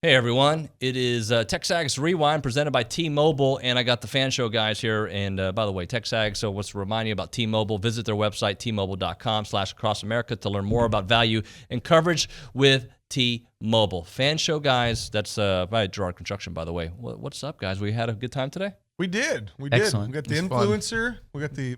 Hey everyone, it is TexAgs Rewind presented by T-Mobile, and I got the fan show guys here. And by the way, TexAgs, so what's to remind you about T-Mobile, visit their website, tmobile.com/acrossamerica to learn more about value and coverage with T-Mobile. Fan show guys, that's by Gerard Construction, by the way. What's up, guys? We had a good time today? We did. Excellent. We got the influencer. Fun. We got the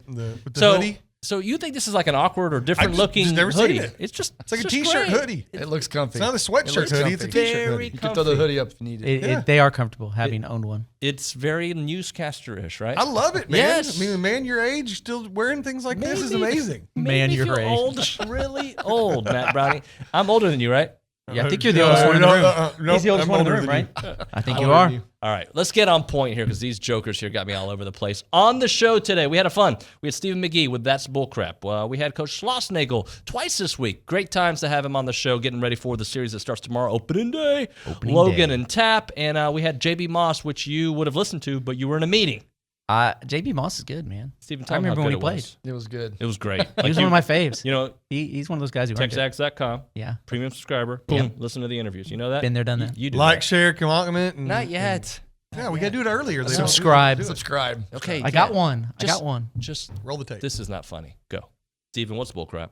hoodie. So you think this is like an awkward or different looking just never hoodie? Seen it. It's like a t-shirt hoodie. It looks comfy. It's not a sweatshirt hoodie. It's a t-shirt hoodie. You can throw the hoodie up if you need it. They are comfortable, having owned one. It's very newscaster-ish, right? I love it, man. Yes. I mean, a man your age still wearing things like this is amazing. Maybe your age. Old, really old, Matt Browning. I'm older than you, right? Yeah, I think you're the oldest one in the room. He's the oldest one in the room, right? I think you are. All right, let's get on point here because these jokers here got me all over the place. On the show today, we had a fun. We had Stephen McGee with That's Bullcrap. We had Coach Schlossnagle twice this week. Great times to have him on the show, getting ready for the series that starts tomorrow, opening day. Logan and Tap. And we had JB Moss, which you would have listened to, but you were in a meeting. JB Moss is good, man. Stephen, I remember when he played. It was good. It was great. He was one of my faves. You know, he's one of those guys who TexAgs.com. Yeah. Premium subscriber. Boom. Yep. Listen to the interviews. You know that? Been there, done that. You do Like, that. share, comment. And, Not yet. Yeah, we got to do it earlier. They Subscribe. don't do it. Subscribe. Okay. I got one. I got one. Just roll the tape. This is not funny. Go. Stephen, what's bullcrap?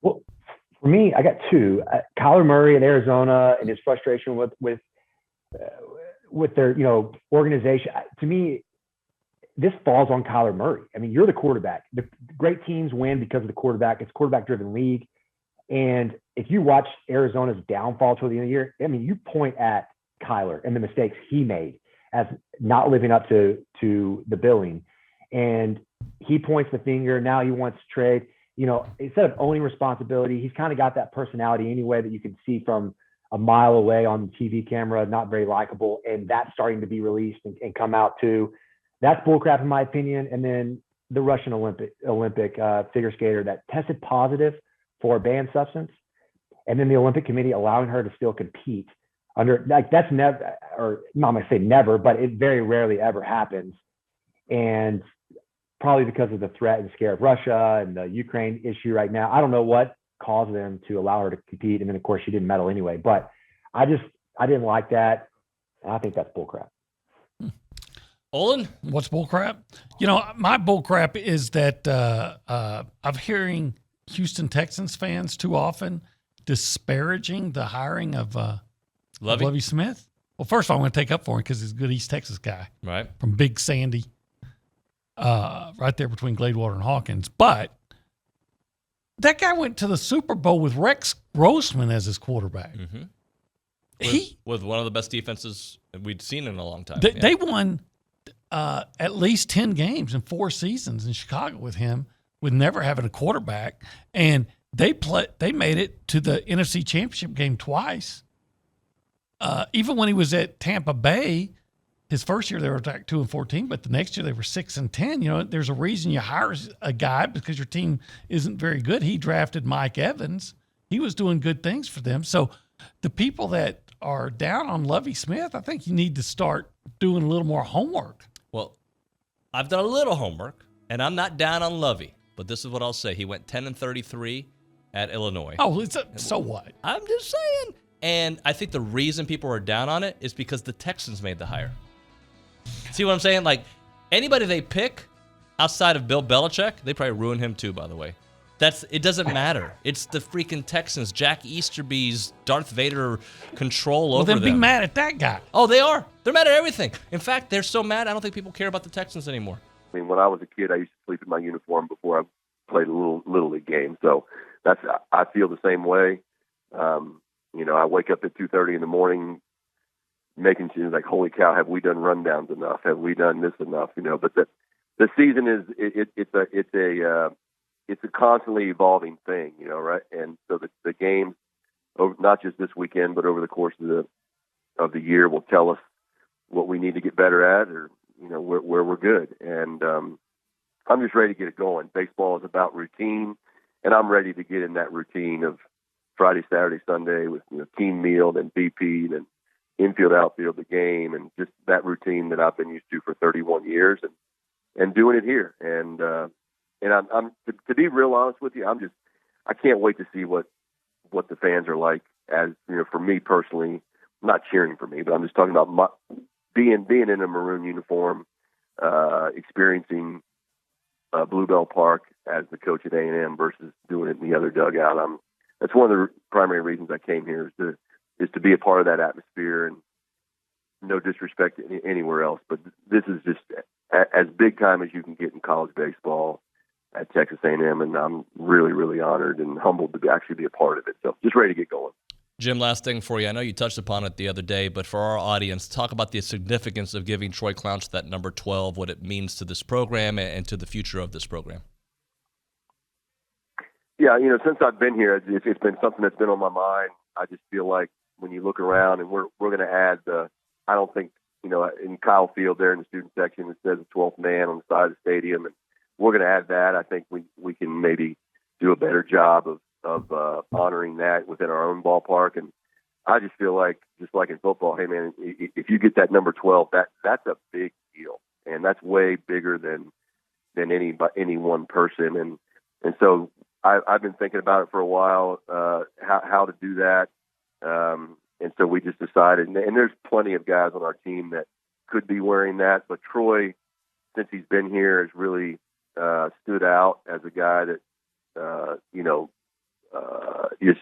Well, for me, I got two. Kyler Murray in Arizona and his frustration with their organization. To me, this falls on Kyler Murray. I mean, you're the quarterback. The great teams win because of the quarterback. It's a quarterback-driven league. And if you watch Arizona's downfall toward the end of the year, I mean, you point at Kyler and the mistakes he made as not living up to the billing. And he points the finger. Now he wants to trade. You know, instead of owning responsibility, he's kind of got that personality anyway that you can see from a mile away on the TV camera, not very likable. And that's starting to be released and come out too. That's bullcrap in my opinion. And then the Russian Olympic figure skater that tested positive for a banned substance, and then the Olympic Committee allowing her to still compete under, like, that's never, or not going to say never, but it very rarely ever happens. And probably because of the threat and scare of Russia and the Ukraine issue right now. I don't know what caused them to allow her to compete. And then of course she didn't medal anyway, but I didn't like that. And I think that's bullcrap. Olin? What's bullcrap? You know, my bullcrap is that I'm hearing Houston Texans fans too often disparaging the hiring of Lovie Smith. Well, first of all, I'm going to take up for him because he's a good East Texas guy. Right. From Big Sandy, right there between Gladewater and Hawkins. But that guy went to the Super Bowl with Rex Grossman as his quarterback. Mm-hmm. With one of the best defenses we'd seen in a long time. They won at least 10 games in 4 seasons in Chicago with him, with never having a quarterback. And they made it to the NFC Championship game twice. Even when he was at Tampa Bay, his first year they were like 2-14, but the next year they were 6-10. You know, there's a reason you hire a guy because your team isn't very good. He drafted Mike Evans. He was doing good things for them. So the people that are down on Lovie Smith, I think you need to start doing a little more homework. Well, I've done a little homework, and I'm not down on Lovie, but this is what I'll say. He went 10-33 at Illinois. Oh, so what? I'm just saying. And I think the reason people are down on it is because the Texans made the hire. See what I'm saying? Like, anybody they pick outside of Bill Belichick, they probably ruin him too, by the way. It doesn't matter. It's the freaking Texans. Jack Easterby's Darth Vader control over them. Well, then be mad at that guy. Oh, they are. They're mad at everything. In fact, they're so mad, I don't think people care about the Texans anymore. I mean, when I was a kid, I used to sleep in my uniform before I played a little league game. So I feel the same way. You know, I wake up at 2:30 in the morning, making sure, like, holy cow, have we done rundowns enough? Have we done this enough? You know, but the season is it's a constantly evolving thing, you know, right? And so the games, not just this weekend, but over the course of the year, will tell us what we need to get better at, or, you know, where we're good. And I'm just ready to get it going. Baseball is about routine, and I'm ready to get in that routine of Friday, Saturday, Sunday with, you know, team meal and BP and infield, outfield, the game, and just that routine that I've been used to for 31 years, and doing it here. And I'm to be real honest with you, I can't wait to see what the fans are like as for me personally, not cheering for me, but I'm just talking about being in a maroon uniform, experiencing Bluebell Park as the coach at A&M versus doing it in the other dugout. That's one of the primary reasons I came here is to be a part of that atmosphere, and no disrespect to anywhere else, but this is just as big time as you can get in college baseball at Texas A&M, and I'm really, really honored and humbled to actually be a part of it. So just ready to get going. Jim, last thing for you. I know you touched upon it the other day, but for our audience, talk about the significance of giving Troy Clounce that number 12, what it means to this program and to the future of this program. Yeah, since I've been here, it's been something that's been on my mind. I just feel like when you look around, and we're going to add I don't think, in Kyle Field there in the student section, it says the 12th man on the side of the stadium, and we're going to add that. I think we can maybe do a better job of honoring that within our own ballpark. And I just feel like, just like in football, hey man, if you get that number 12, that's a big deal, and that's way bigger than any one person. And so I've been thinking about it for a while, how to do that. And so we just decided, and there's plenty of guys on our team that could be wearing that, but Troy, since he's been here, has really stood out as a guy that, just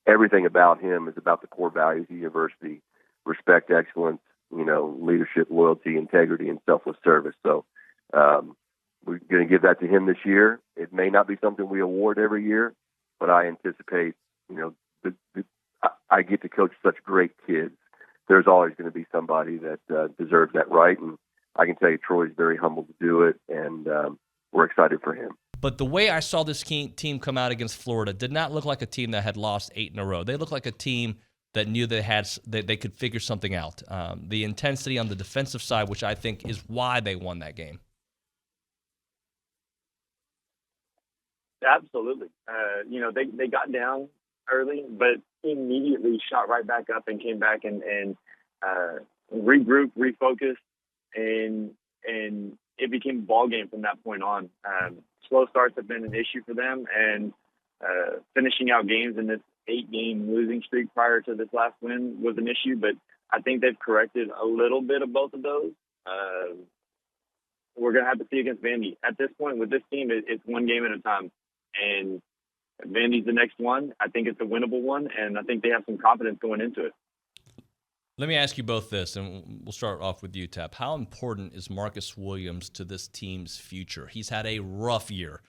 everything about him is about the core values of the university: respect, excellence, leadership, loyalty, integrity, and selfless service. So we're going to give that to him this year. It may not be something we award every year, but I anticipate, I get to coach such great kids. There's always going to be somebody that deserves that right, and I can tell you Troy's very humble to do it, and we're excited for him. But the way I saw this team come out against Florida did not look like a team that had lost 8 in a row. They looked like a team that knew they could figure something out. The intensity on the defensive side, which I think is why they won that game. Absolutely. They got down early, but immediately shot right back up and came back and regrouped, refocused, and it became a ball game from that point on. Slow starts have been an issue for them, and finishing out games in this 8-game losing streak prior to this last win was an issue, but I think they've corrected a little bit of both of those. We're going to have to see against Vandy. At this point with this team, it's one game at a time, and Vandy's the next one. I think it's a winnable one, and I think they have some confidence going into it. Let me ask you both this, and we'll start off with you, Tap. How important is Marcus Williams to this team's future? He's had a rough year,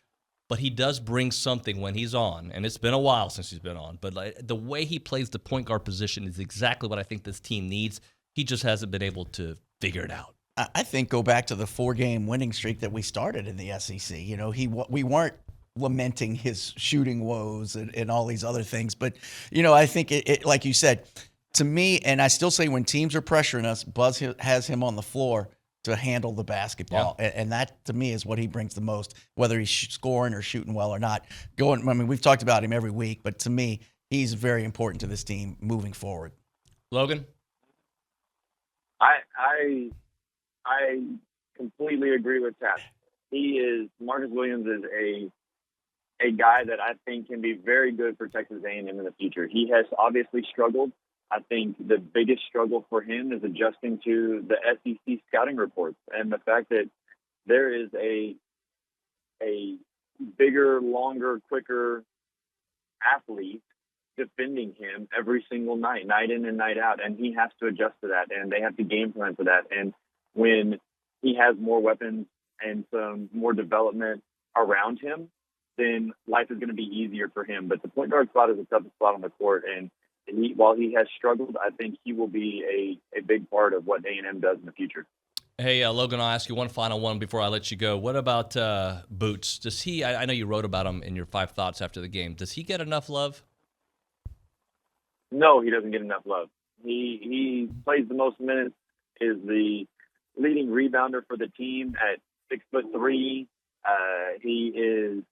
but he does bring something when he's on, and it's been a while since he's been on. But the way he plays the point guard position is exactly what I think this team needs. He just hasn't been able to figure it out. I think go back to the 4-game winning streak that we started in the SEC. We weren't lamenting his shooting woes and all these other things, but I think it like you said. To me, and I still say when teams are pressuring us, Buzz has him on the floor to handle the basketball. Yeah. And that, to me, is what he brings the most, whether he's scoring or shooting well or not. We've talked about him every week, but to me, he's very important to this team moving forward. Logan? I completely agree with Tap. Marcus Williams is a guy that I think can be very good for Texas A&M in the future. He has obviously struggled. I think the biggest struggle for him is adjusting to the SEC scouting reports and the fact that there is a bigger, longer, quicker athlete defending him every single night in and night out, and he has to adjust to that, and they have to game plan for that. And when he has more weapons and some more development around him, then life is going to be easier for him. But the point guard spot is the toughest spot on the court, and while he has struggled, I think he will be a big part of what A&M does in the future. Hey, Logan, I'll ask you one final one before I let you go. What about Boots? Does he? I know you wrote about him in your 5 thoughts after the game. Does he get enough love? No, he doesn't get enough love. He plays the most minutes, is the leading rebounder for the team at 6'3". He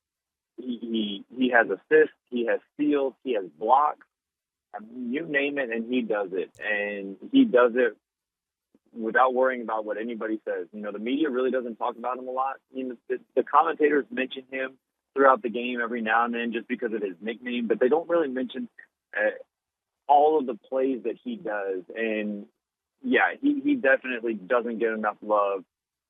has assists, he has steals, he has blocks. You name it, and he does it. And he does it without worrying about what anybody says. The media really doesn't talk about him a lot. The commentators mention him throughout the game every now and then just because of his nickname, but they don't really mention all of the plays that he does. And yeah, he definitely doesn't get enough love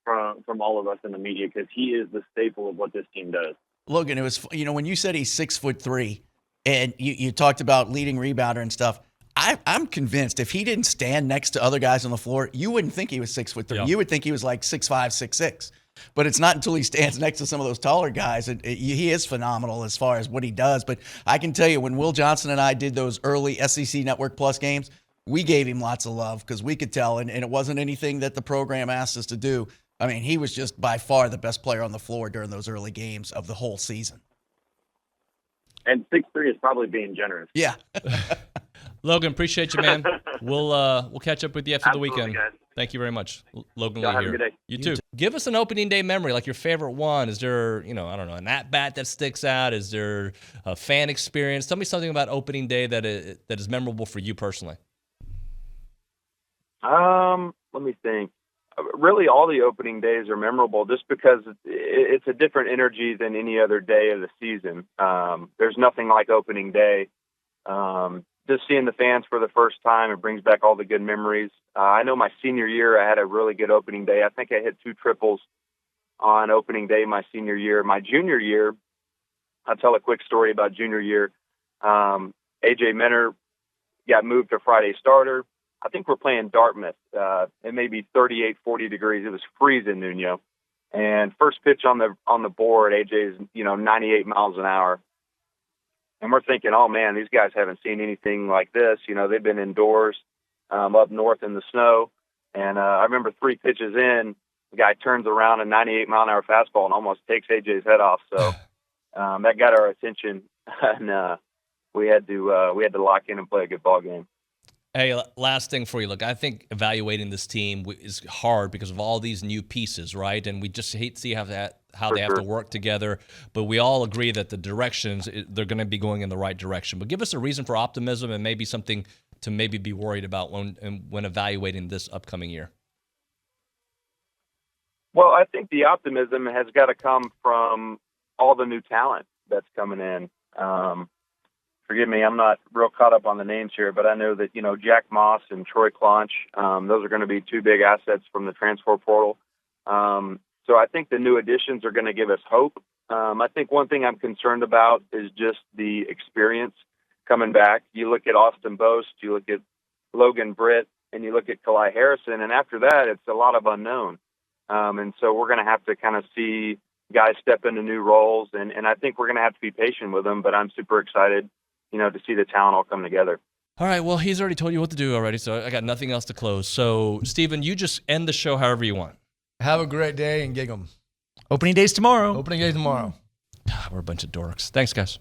from all of us in the media because he is the staple of what this team does. Logan, it was, when you said he's 6'3", and you talked about leading rebounder and stuff, I'm convinced if he didn't stand next to other guys on the floor, you wouldn't think he was 6'3". Yeah. You would think he was like 6'5", 6'6". But it's not until he stands next to some of those taller guys. He is phenomenal as far as what he does. But I can tell you, when Will Johnson and I did those early SEC Network Plus games, we gave him lots of love because we could tell, and it wasn't anything that the program asked us to do. I mean, he was just by far the best player on the floor during those early games of the whole season. And 6'3" is probably being generous. Yeah. Logan, appreciate you, man. We'll catch up with you after the Absolutely, weekend. guys. Thank you very much. Logan Y'all Lee have a here. good day. You too. Give us an opening day memory, like your favorite one. Is there, I don't know, an at-bat that sticks out? Is there a fan experience? Tell me something about opening day that is memorable for you personally. Let me think. Really, all the opening days are memorable just because it's a different energy than any other day of the season. There's nothing like opening day. Just seeing the fans for the first time, it brings back all the good memories. I know my senior year, I had a really good opening day. I think I hit 2 triples on opening day my senior year. My junior year, I'll tell a quick story about junior year. A.J. Minner got moved to Friday starter. I think we're playing Dartmouth. It may be 38, 40 degrees. It was freezing, Nuno. And first pitch on the board, AJ's, 98 miles an hour. And we're thinking, oh man, these guys haven't seen anything like this. They've been indoors, up north in the snow. And I remember 3 pitches in, the guy turns around a 98 mile an hour fastball and almost takes AJ's head off. So that got our attention, and we had to lock in and play a good ball game. Hey, last thing for you. Look, I think evaluating this team is hard because of all these new pieces, right? And we just hate to see how they have to work together. But we all agree that the directions, they're going to be going in the right direction. But give us a reason for optimism and maybe something to maybe be worried about when evaluating this upcoming year. Well, I think the optimism has got to come from all the new talent that's coming in. Forgive me, I'm not real caught up on the names here, but I know that, Jack Moss and Troy Clonch, those are going to be 2 big assets from the transfer portal. So I think the new additions are going to give us hope. I think one thing I'm concerned about is just the experience coming back. You look at Austin Boast, you look at Logan Britt, and you look at Kalai Harrison, and after that, it's a lot of unknown. And so we're going to have to kind of see guys step into new roles, and I think we're going to have to be patient with them, but I'm super excited, to see the talent all come together. All right, well, he's already told you what to do already, so I got nothing else to close. So, Stephen, you just end the show however you want. Have a great day and gig 'em. Opening day's tomorrow. Opening day tomorrow. We're a bunch of dorks. Thanks, guys.